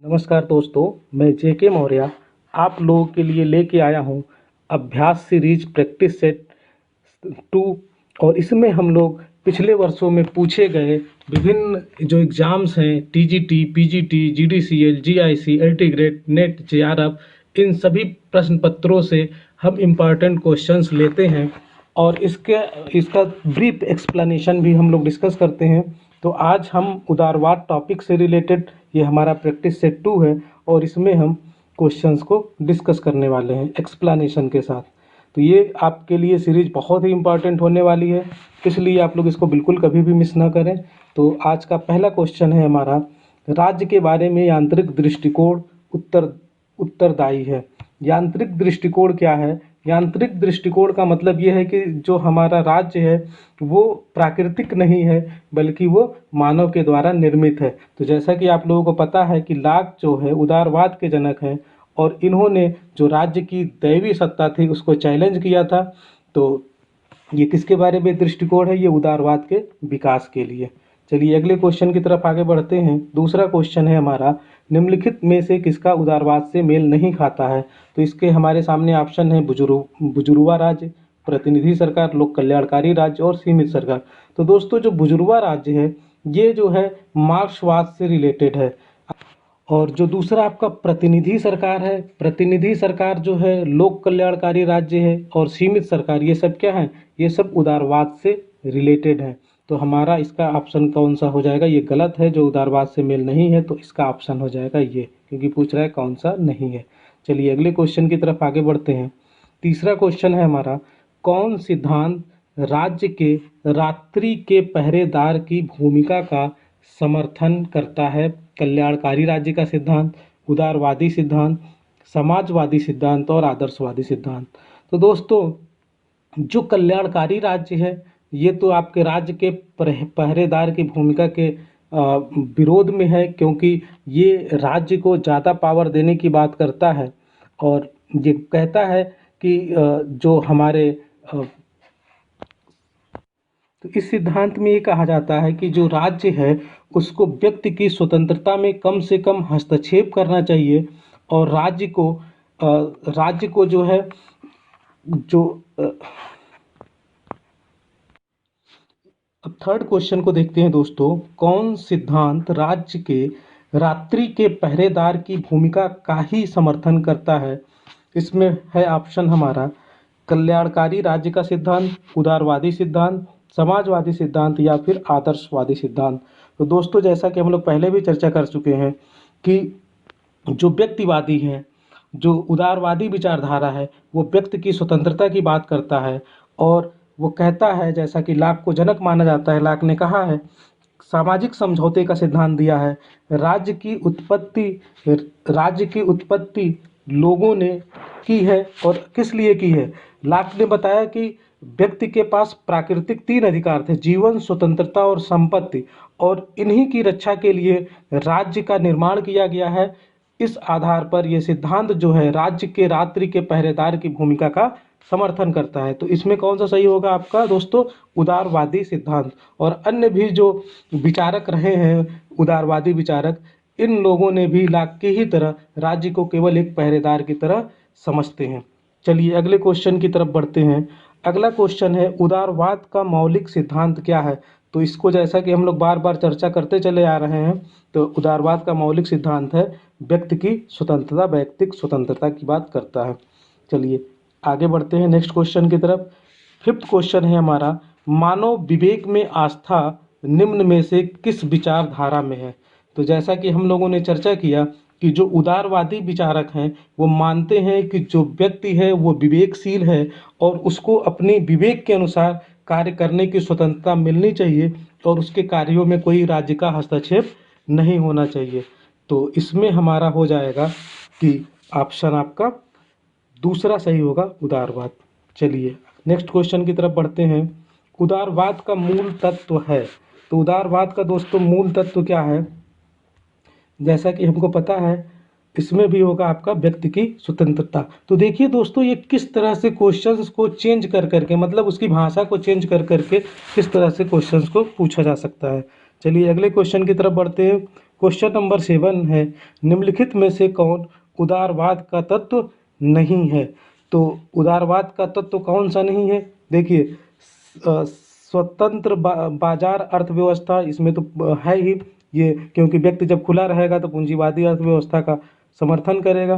नमस्कार दोस्तों, मैं जेके मौर्य आप लोगों के लिए लेके आया हूँ अभ्यास सीरीज प्रैक्टिस सेट 2। और इसमें हम लोग पिछले वर्षों में पूछे गए विभिन्न जो एग्ज़ाम्स हैं TGT, PGT, GDCL, GIC, LT grade, NET, JRF, इन सभी प्रश्न पत्रों से हम इम्पॉर्टेंट क्वेश्चंस लेते हैं और इसका ब्रीफ एक्सप्लेनेशन भी हम लोग डिस्कस करते हैं। तो आज हम उदारवाद टॉपिक से रिलेटेड ये हमारा प्रैक्टिस सेट 2 है और इसमें हम क्वेश्चंस को डिस्कस करने वाले हैं एक्सप्लेनेशन के साथ। तो ये आपके लिए सीरीज बहुत ही इम्पॉर्टेंट होने वाली है, इसलिए आप लोग इसको बिल्कुल कभी भी मिस ना करें। तो आज का पहला क्वेश्चन है हमारा, राज्य के बारे में यांत्रिक दृष्टिकोण उत्तरदायी है। यांत्रिक दृष्टिकोण क्या है? यांत्रिक दृष्टिकोण का मतलब ये है कि जो हमारा राज्य है वो प्राकृतिक नहीं है बल्कि वो मानव के द्वारा निर्मित है। तो जैसा कि आप लोगों को पता है कि लाक जो है उदारवाद के जनक हैं और इन्होंने जो राज्य की दैवी सत्ता थी उसको चैलेंज किया था। तो ये किसके बारे में दृष्टिकोण है? ये उदारवाद के विकास के लिए। चलिए अगले क्वेश्चन की तरफ आगे बढ़ते हैं। दूसरा क्वेश्चन है हमारा, निम्नलिखित में से किसका उदारवाद से मेल नहीं खाता है? तो इसके हमारे सामने ऑप्शन है बुजुर्गवा राज्य, प्रतिनिधि सरकार, लोक कल्याणकारी राज्य और सीमित सरकार। तो दोस्तों जो बुजुर्गवा राज्य है ये जो है मार्क्सवाद से रिलेटेड है। और जो दूसरा आपका प्रतिनिधि सरकार है, प्रतिनिधि सरकार जो है लोक कल्याणकारी राज्य है और सीमित सरकार, ये सब क्या है? ये सब उदारवाद से रिलेटेड है। तो हमारा इसका ऑप्शन कौन सा हो जाएगा? ये गलत है, जो उदारवाद से मेल नहीं है, तो इसका ऑप्शन हो जाएगा ये, क्योंकि पूछ रहा है कौन सा नहीं है। चलिए अगले क्वेश्चन की तरफ आगे बढ़ते हैं। तीसरा क्वेश्चन है हमारा, कौन सिद्धांत राज्य के रात्रि के पहरेदार की भूमिका का समर्थन करता है? कल्याणकारी राज्य का सिद्धांत, उदारवादी सिद्धांत, समाजवादी सिद्धांत और आदर्शवादी सिद्धांत। तो दोस्तों जो कल्याणकारी राज्य है ये तो आपके राज्य के पहरेदार की भूमिका के विरोध में है, क्योंकि ये राज्य को ज़्यादा पावर देने की बात करता है और ये कहता है कि जो हमारे तो इस सिद्धांत में ये कहा जाता है कि जो राज्य है उसको व्यक्ति की स्वतंत्रता में कम से कम हस्तक्षेप करना चाहिए और राज्य को जो है जो अब थर्ड क्वेश्चन को देखते हैं दोस्तों, कौन सिद्धांत राज्य के रात्रि के पहरेदार की भूमिका का ही समर्थन करता है? इसमें है ऑप्शन हमारा कल्याणकारी राज्य का सिद्धांत, उदारवादी सिद्धांत, समाजवादी सिद्धांत या फिर आदर्शवादी सिद्धांत। तो दोस्तों जैसा कि हम लोग पहले भी चर्चा कर चुके हैं कि जो व्यक्तिवादी हैं, जो उदारवादी विचारधारा है, वो व्यक्ति की स्वतंत्रता की बात करता है और वो कहता है, जैसा कि लाक को जनक माना जाता है, लाक ने कहा है, सामाजिक समझौते का सिद्धांत दिया है। राज्य की उत्पत्ति लोगों ने की है और किस लिए की है? लाक ने बताया कि व्यक्ति के पास प्राकृतिक 3 अधिकार थे, जीवन, स्वतंत्रता और संपत्ति, और इन्हीं की रक्षा के लिए राज्य का निर्माण किया गया है। इस आधार पर यह सिद्धांत जो है राज्य के रात्रि के पहरेदार की भूमिका का समर्थन करता है। तो इसमें कौन सा सही होगा आपका दोस्तों? उदारवादी सिद्धांत। और अन्य भी जो विचारक रहे हैं उदारवादी विचारक, इन लोगों ने भी लाक की ही तरह राज्य को केवल एक पहरेदार की तरह समझते हैं। चलिए अगले क्वेश्चन की तरफ बढ़ते हैं। अगला क्वेश्चन है, उदारवाद का मौलिक सिद्धांत क्या है? तो इसको जैसा कि हम लोग बार बार चर्चा करते चले आ रहे हैं, तो उदारवाद का मौलिक सिद्धांत है व्यक्ति की स्वतंत्रता, वैयक्तिक स्वतंत्रता की बात करता है। चलिए आगे बढ़ते हैं नेक्स्ट क्वेश्चन की तरफ। फिफ्थ क्वेश्चन है हमारा, मानव विवेक में आस्था निम्न में से किस विचारधारा में है? तो जैसा कि हम लोगों ने चर्चा किया कि जो उदारवादी विचारक हैं वो मानते हैं कि जो व्यक्ति है वो विवेकशील है और उसको अपने विवेक के अनुसार कार्य करने की स्वतंत्रता मिलनी चाहिए और उसके कार्यों में कोई राज्य का हस्तक्षेप नहीं होना चाहिए। तो इसमें हमारा हो जाएगा कि ऑप्शन आपका दूसरा सही होगा, उदारवाद। चलिए नेक्स्ट क्वेश्चन की तरफ बढ़ते हैं। उदारवाद का मूल तत्व है। तो उदारवाद का दोस्तों मूल तत्व क्या है? जैसा कि हमको पता है इसमें भी होगा आपका व्यक्ति की स्वतंत्रता। तो देखिए दोस्तों ये किस तरह से क्वेश्चंस को चेंज कर करके, मतलब उसकी भाषा को चेंज कर करके किस तरह से क्वेश्चंस को पूछा जा सकता है। चलिए अगले क्वेश्चन की तरफ बढ़ते हैं। क्वेश्चन नंबर 7 है, निम्नलिखित में से कौन उदारवाद का तत्व नहीं है? तो उदारवाद का तत्व कौन सा नहीं है? देखिए, स्वतंत्र बाजार अर्थव्यवस्था इसमें तो है ही ये, क्योंकि व्यक्ति जब खुला रहेगा तो पूंजीवादी अर्थव्यवस्था का समर्थन करेगा।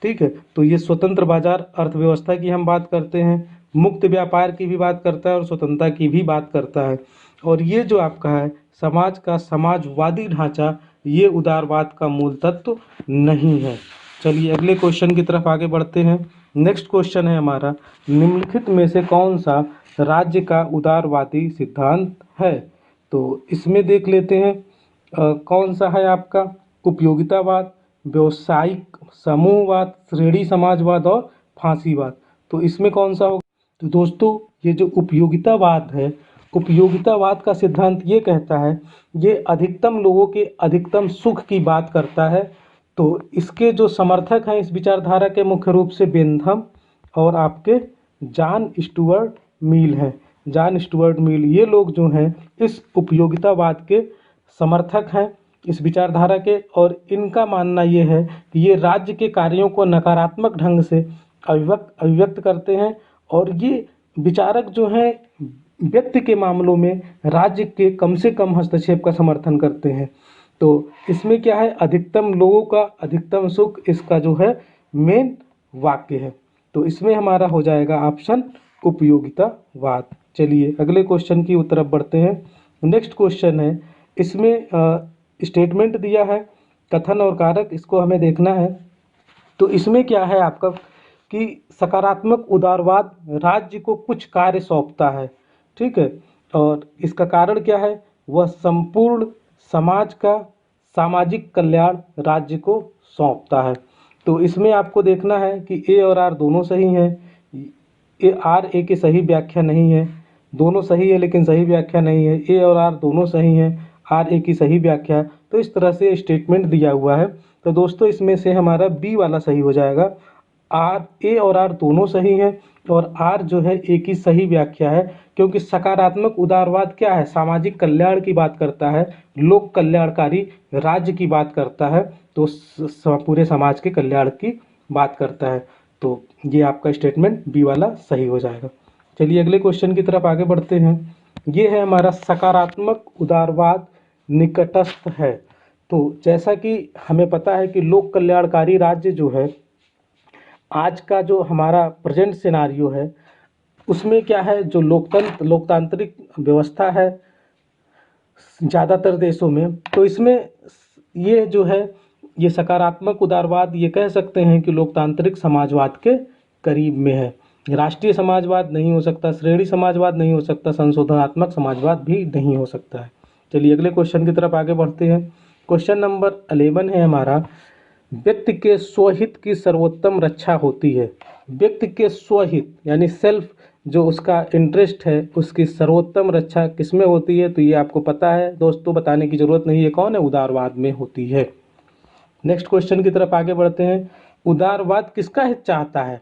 ठीक है, तो ये स्वतंत्र बाजार अर्थव्यवस्था की हम बात करते हैं, मुक्त व्यापार की भी बात करता है और स्वतंत्रता की भी बात करता है। और ये जो आपका है समाज का समाजवादी ढांचा, ये उदारवाद का मूल तत्व नहीं है। चलिए अगले क्वेश्चन की तरफ आगे बढ़ते हैं। नेक्स्ट क्वेश्चन है हमारा, निम्नलिखित में से कौन सा राज्य का उदारवादी सिद्धांत है? तो इसमें देख लेते हैं कौन सा है आपका, उपयोगितावाद, व्यवसायिक समूहवाद, श्रेणी समाजवाद और फांसीवाद। तो इसमें कौन सा होगा? तो दोस्तों ये जो उपयोगितावाद है, उपयोगितावाद का सिद्धांत ये कहता है, ये अधिकतम लोगों के अधिकतम सुख की बात करता है। तो इसके जो समर्थक हैं इस विचारधारा के मुख्य रूप से बेंथम और आपके जॉन स्टुअर्ट मिल हैं। जॉन स्टुअर्ट मिल, ये लोग जो हैं इस उपयोगितावाद के समर्थक हैं इस विचारधारा के, और इनका मानना ये है कि ये राज्य के कार्यों को नकारात्मक ढंग से अभिव्यक्त करते हैं, और ये विचारक जो हैं व्यक्ति के मामलों में राज्य के कम से कम हस्तक्षेप का समर्थन करते हैं। तो इसमें क्या है, अधिकतम लोगों का अधिकतम सुख, इसका जो है मेन वाक्य है। तो इसमें हमारा हो जाएगा ऑप्शन उपयोगितावाद। चलिए अगले क्वेश्चन की तरफ बढ़ते हैं। नेक्स्ट क्वेश्चन है, इसमें स्टेटमेंट दिया है, कथन और कारक, इसको हमें देखना है। तो इसमें क्या है आपका कि सकारात्मक उदारवाद राज्य को कुछ कार्य सौंपता है। ठीक है, और इसका कारण क्या है, वह संपूर्ण समाज का सामाजिक कल्याण राज्य को सौंपता है। तो इसमें आपको देखना है कि ए और आर दोनों सही हैं। ए की सही व्याख्या नहीं है, दोनों सही है लेकिन सही व्याख्या नहीं है। ए और आर दोनों सही हैं, आर ए की सही व्याख्या है। तो इस तरह से स्टेटमेंट दिया हुआ है। तो दोस्तों इसमें से हमारा बी वाला सही हो जाएगा। ए और आर दोनों सही हैं, और आर जो है ए की सही व्याख्या है, क्योंकि सकारात्मक उदारवाद क्या है, सामाजिक कल्याण की बात करता है, लोक कल्याणकारी राज्य की बात करता है, तो पूरे समाज के कल्याण की बात करता है। तो ये आपका स्टेटमेंट बी वाला सही हो जाएगा। चलिए अगले क्वेश्चन की तरफ आगे बढ़ते हैं। ये है हमारा सकारात्मक उदारवाद निकटस्थ है। तो जैसा कि हमें पता है कि लोक कल्याणकारी राज्य जो है, आज का जो हमारा प्रेजेंट सिनारियो है उसमें क्या है, जो लोकतांत्रिक व्यवस्था है ज़्यादातर देशों में, तो इसमें ये जो है ये सकारात्मक उदारवाद, ये कह सकते हैं कि लोकतांत्रिक समाजवाद के करीब में है। राष्ट्रीय समाजवाद नहीं हो सकता, श्रेणी समाजवाद नहीं हो सकता, संशोधनात्मक समाजवाद भी नहीं हो सकता है। चलिए अगले क्वेश्चन की तरफ आगे बढ़ते हैं। क्वेश्चन नंबर 11 है हमारा, व्यक्ति के स्वहित की सर्वोत्तम रक्षा होती है। व्यक्ति के स्वहित यानी सेल्फ, जो उसका इंटरेस्ट है, उसकी सर्वोत्तम रक्षा किसमें होती है? तो ये आपको पता है दोस्तों, बताने की जरूरत नहीं है, कौन है, उदारवाद में होती है। नेक्स्ट क्वेश्चन की तरफ आगे बढ़ते हैं। उदारवाद किसका हित चाहता है?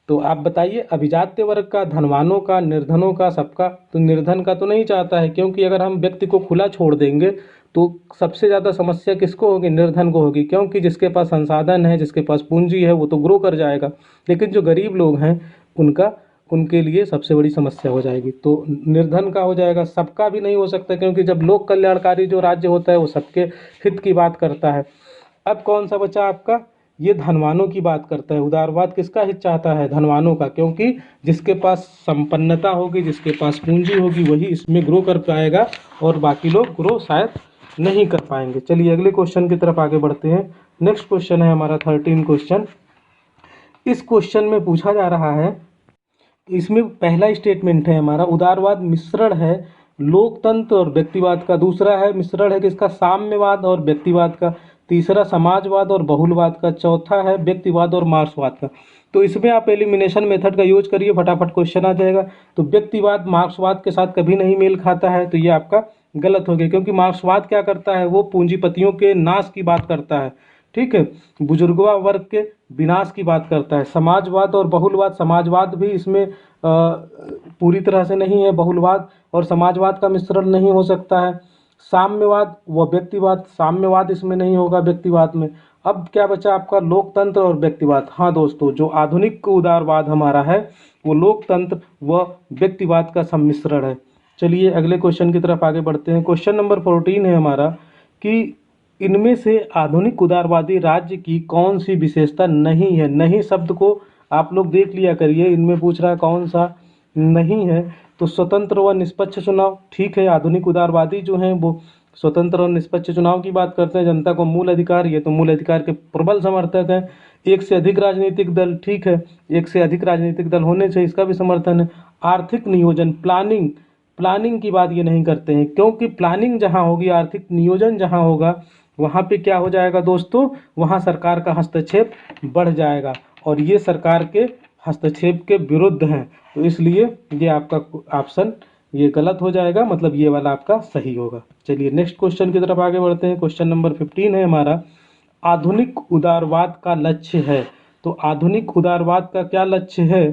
तो आप बताइए, अभिजात्य वर्ग का, धनवानों का, निर्धनों का, सबका? तो निर्धन का तो नहीं चाहता है, क्योंकि अगर हम व्यक्ति को खुला छोड़ देंगे तो सबसे ज़्यादा समस्या किसको होगी? निर्धन को होगी, क्योंकि जिसके पास संसाधन है, जिसके पास पूंजी है, वो तो ग्रो कर जाएगा, लेकिन जो गरीब लोग हैं उनके लिए सबसे बड़ी समस्या हो जाएगी। तो निर्धन का हो जाएगा। सबका भी नहीं हो सकता, क्योंकि जब लोक कल्याणकारी जो राज्य होता है वो सबके हित की बात करता है। अब कौन सा बचा आपका? ये धनवानों की बात करता है। उदारवाद किसका हित चाहता है? धनवानों का, क्योंकि जिसके पास संपन्नता होगी, जिसके पास पूंजी होगी, वही इसमें ग्रो कर पाएगा, और बाकी लोग ग्रो शायद नहीं कर पाएंगे। चलिए अगले क्वेश्चन की तरफ आगे बढ़ते हैं। नेक्स्ट क्वेश्चन है हमारा 13 क्वेश्चन। इस क्वेश्चन में पूछा जा रहा है, इसमें पहला स्टेटमेंट है हमारा, उदारवाद मिश्रण है लोकतंत्र और व्यक्तिवाद का। दूसरा है मिश्रण है किसका? साम्यवाद और व्यक्तिवाद का। तीसरा समाजवाद और बहुलवाद का। चौथा है व्यक्तिवाद और मार्क्सवाद का। तो इसमें आप एलिमिनेशन मेथड का यूज करिए, फटाफट क्वेश्चन आ जाएगा। तो व्यक्तिवाद मार्क्सवाद के साथ कभी नहीं मेल खाता है, तो ये आपका गलत हो गया, क्योंकि मार्क्सवाद क्या करता है, वो पूंजीपतियों के नाश की बात करता है। ठीक है, बुजुर्गवा वर्ग के विनाश की बात करता है। समाजवाद और बहुलवाद, समाजवाद भी इसमें पूरी तरह से नहीं है, बहुलवाद और समाजवाद का मिश्रण नहीं हो सकता है। साम्यवाद व व्यक्तिवाद, साम्यवाद इसमें नहीं होगा व्यक्तिवाद में। अब क्या बचा आपका, लोकतंत्र और व्यक्तिवाद। हाँ दोस्तों, जो आधुनिक उदारवाद हमारा है वो लोकतंत्र व व्यक्तिवाद का सम्मिश्रण है। चलिए अगले क्वेश्चन की तरफ आगे बढ़ते हैं। क्वेश्चन नंबर 14 है हमारा कि इनमें से आधुनिक उदारवादी राज्य की कौन सी विशेषता नहीं है। नहीं शब्द को आप लोग देख लिया करिए, इनमें पूछ रहा है कौन सा नहीं है। तो स्वतंत्र व निष्पक्ष चुनाव, ठीक है, आधुनिक उदारवादी जो हैं वो स्वतंत्र और निष्पक्ष चुनाव की बात करते हैं। जनता को मूल अधिकार, ये तो मूल अधिकार के प्रबल समर्थक हैं। एक से अधिक राजनीतिक दल, ठीक है, एक से अधिक राजनीतिक दल होने चाहिए, इसका भी समर्थन है। आर्थिक नियोजन, प्लानिंग, प्लानिंग की बात ये नहीं करते हैं, क्योंकि प्लानिंग जहाँ होगी, आर्थिक नियोजन जहाँ होगा, वहाँ पे क्या हो जाएगा दोस्तों, वहाँ सरकार का हस्तक्षेप बढ़ जाएगा और ये सरकार के हस्तक्षेप के विरुद्ध हैं। तो इसलिए ये आपका ऑप्शन ये गलत हो जाएगा, मतलब ये वाला आपका सही होगा। चलिए नेक्स्ट क्वेश्चन की तरफ आगे बढ़ते हैं। क्वेश्चन नंबर 15 है हमारा, आधुनिक उदारवाद का लक्ष्य है। तो आधुनिक उदारवाद का क्या लक्ष्य है।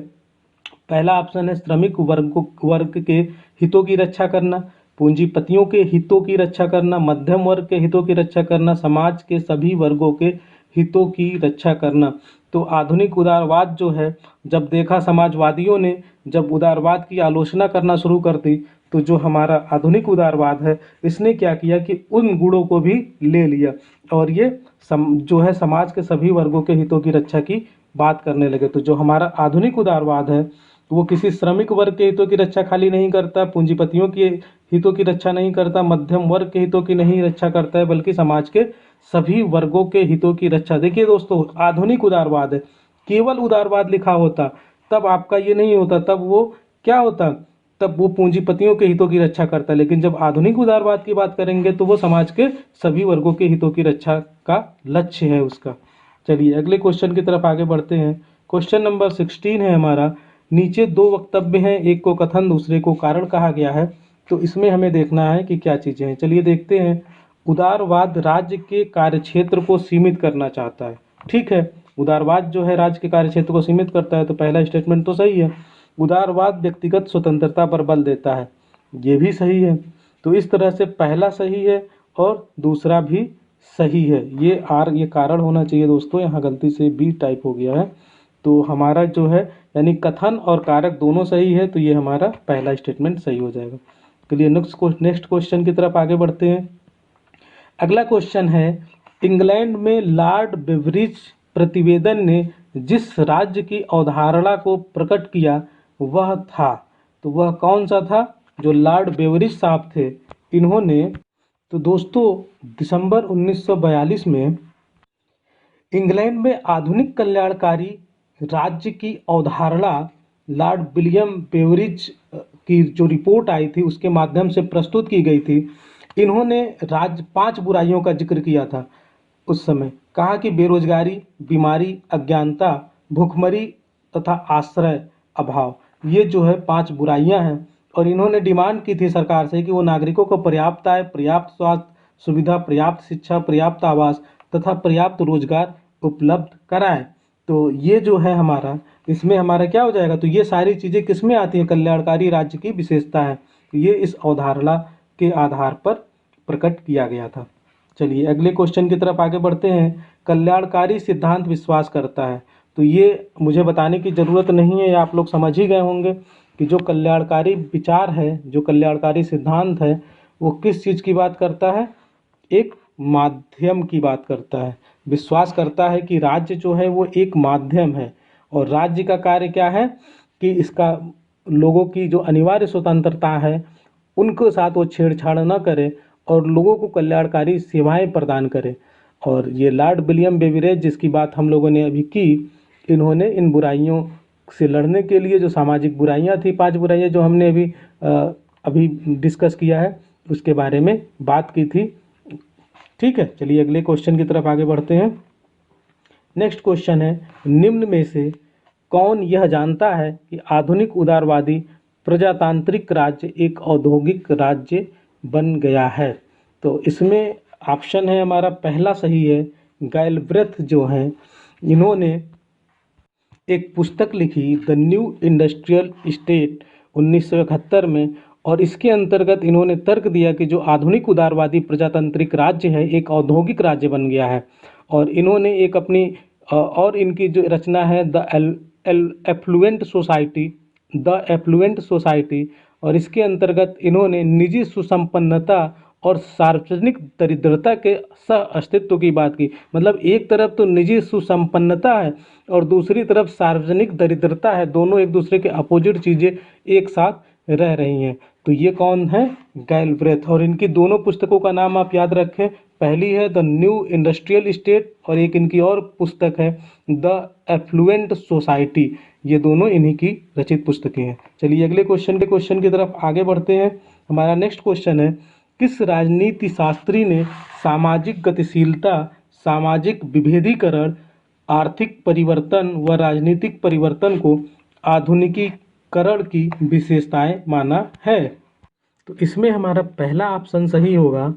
पहला ऑप्शन है श्रमिक वर्ग के हितों की रक्षा करना, पूंजीपतियों के हितों की रक्षा करना, मध्यम वर्ग के हितों की रक्षा करना, समाज के सभी वर्गों के हितों की रक्षा करना। तो आधुनिक उदारवाद जो है, जब देखा समाजवादियों ने जब उदारवाद की आलोचना करना शुरू कर दी, तो जो हमारा आधुनिक उदारवाद है इसने क्या किया कि उन गुणों को भी ले लिया और ये जो है समाज के सभी वर्गों के हितों की रक्षा की बात करने लगे। तो जो हमारा आधुनिक उदारवाद है वो किसी श्रमिक वर्ग के हितों की रक्षा खाली नहीं करता, पूंजीपतियों के हितों की रक्षा नहीं करता, मध्यम वर्ग के हितों की नहीं रक्षा करता है, बल्कि समाज के सभी वर्गों के हितों की रक्षा। देखिए दोस्तों, आधुनिक उदारवाद है, केवल उदारवाद लिखा होता तब आपका ये नहीं होता, तब वो क्या होता, तब वो पूंजीपतियों के हितों की रक्षा करता। लेकिन जब आधुनिक उदारवाद की बात करेंगे तो वो समाज के सभी वर्गों के हितों की रक्षा का लक्ष्य है उसका। चलिए अगले क्वेश्चन की तरफ आगे बढ़ते हैं। क्वेश्चन नंबर 16 है हमारा, नीचे दो वक्तव्य हैं, एक को कथन दूसरे को कारण कहा गया है। तो इसमें हमें देखना है कि क्या चीज़ें हैं। चलिए देखते हैं। उदारवाद राज्य के कार्यक्षेत्र को सीमित करना चाहता है, ठीक है, उदारवाद जो है राज्य के कार्यक्षेत्र को सीमित करता है, तो पहला स्टेटमेंट तो सही है। उदारवाद व्यक्तिगत स्वतंत्रता पर बल देता है, ये भी सही है। तो इस तरह से पहला सही है और दूसरा भी सही है। ये कारण होना चाहिए दोस्तों, यहाँ गलती से बी टाइप हो गया है। तो हमारा जो है यानी कथन और कारक दोनों सही है, तो ये हमारा पहला स्टेटमेंट सही हो जाएगा। चलिए नेक्स्ट क्वेश्चन की तरफ आगे बढ़ते हैं। अगला क्वेश्चन है, इंग्लैंड में लॉर्ड बेवरिज प्रतिवेदन ने जिस राज्य की अवधारणा को प्रकट किया वह था, तो वह कौन सा था। जो लॉर्ड बेवरिज साहब थे इन्होंने, तो दोस्तों दिसंबर 1942 में इंग्लैंड में आधुनिक कल्याणकारी राज्य की अवधारणा लॉर्ड विलियम बेवरिज की जो रिपोर्ट आई थी उसके माध्यम से प्रस्तुत की गई थी। इन्होंने 5 बुराइयों का जिक्र किया था उस समय। कहा कि बेरोजगारी, बीमारी, अज्ञानता, भूखमरी तथा आश्रय अभाव, ये जो है 5 बुराइयां हैं। और इन्होंने डिमांड की थी सरकार से कि वो नागरिकों को पर्याप्त आय, पर्याप्त स्वास्थ्य सुविधा, पर्याप्त शिक्षा, पर्याप्त आवास तथा पर्याप्त रोजगार उपलब्ध कराएं। तो ये जो है हमारा, इसमें हमारा क्या हो जाएगा, तो ये सारी चीज़ें किस में आती हैं, कल्याणकारी राज्य की विशेषता है। तो ये इस अवधारणा के आधार पर प्रकट किया गया था। चलिए अगले क्वेश्चन की तरफ आगे बढ़ते हैं। कल्याणकारी सिद्धांत विश्वास करता है, तो ये मुझे बताने की ज़रूरत नहीं है, आप लोग समझ ही गए होंगे कि जो कल्याणकारी विचार है, जो कल्याणकारी सिद्धांत है, वो किस चीज़ की बात करता है, एक माध्यम की बात करता है। विश्वास करता है कि राज्य जो है वो एक माध्यम है और राज्य का कार्य क्या है कि इसका लोगों की जो अनिवार्य स्वतंत्रता है उनके साथ वो छेड़छाड़ न करे और लोगों को कल्याणकारी सेवाएं प्रदान करे। और ये लॉर्ड विलियम बेवरेज जिसकी बात हम लोगों ने अभी की, इन्होंने इन बुराइयों से लड़ने के लिए, जो सामाजिक बुराइयां थी, 5 बुराइयां जो हमने अभी डिस्कस किया है, उसके बारे में बात की थी, ठीक है। चलिए अगले क्वेश्चन की तरफ आगे बढ़ते हैं। नेक्स्ट क्वेश्चन है, निम्न में से कौन यह जानता है कि आधुनिक उदारवादी प्रजातांत्रिक राज्य एक औद्योगिक राज्य बन गया है। तो इसमें ऑप्शन है हमारा पहला सही है, गैलब्रेथ जो हैं इन्होंने एक पुस्तक लिखी द न्यू इंडस्ट्रियल स्टेट 1971 में, और इसके अंतर्गत इन्होंने तर्क दिया कि जो आधुनिक उदारवादी प्रजातांत्रिक राज्य है एक औद्योगिक राज्य बन गया है। और इन्होंने एक अपनी और इनकी जो रचना है द एफ्लुएंट सोसाइटी, और इसके अंतर्गत इन्होंने निजी सुसंपन्नता और सार्वजनिक दरिद्रता के सह अस्तित्व की बात की। मतलब एक तरफ तो निजी सुसंपन्नता है और दूसरी तरफ सार्वजनिक दरिद्रता है, दोनों एक दूसरे के अपोजिट चीज़ें एक साथ रह रही हैं। तो ये कौन है? गैलब्रेथ। और इनकी दोनों पुस्तकों का नाम आप याद रखें, पहली है द न्यू इंडस्ट्रियल स्टेट और एक इनकी और पुस्तक है द एफ्लुएंट सोसाइटी। ये दोनों इन्हीं की रचित पुस्तकें हैं। चलिए अगले क्वेश्चन की तरफ आगे बढ़ते हैं। हमारा नेक्स्ट क्वेश्चन है, किस राजनीति शास्त्री ने सामाजिक गतिशीलता, सामाजिक विभेदीकरण, आर्थिक परिवर्तन व राजनीतिक परिवर्तन को आधुनिकीकरण की विशेषताएं माना है? तो इसमें हमारा पहला ऑप्शन सही होगा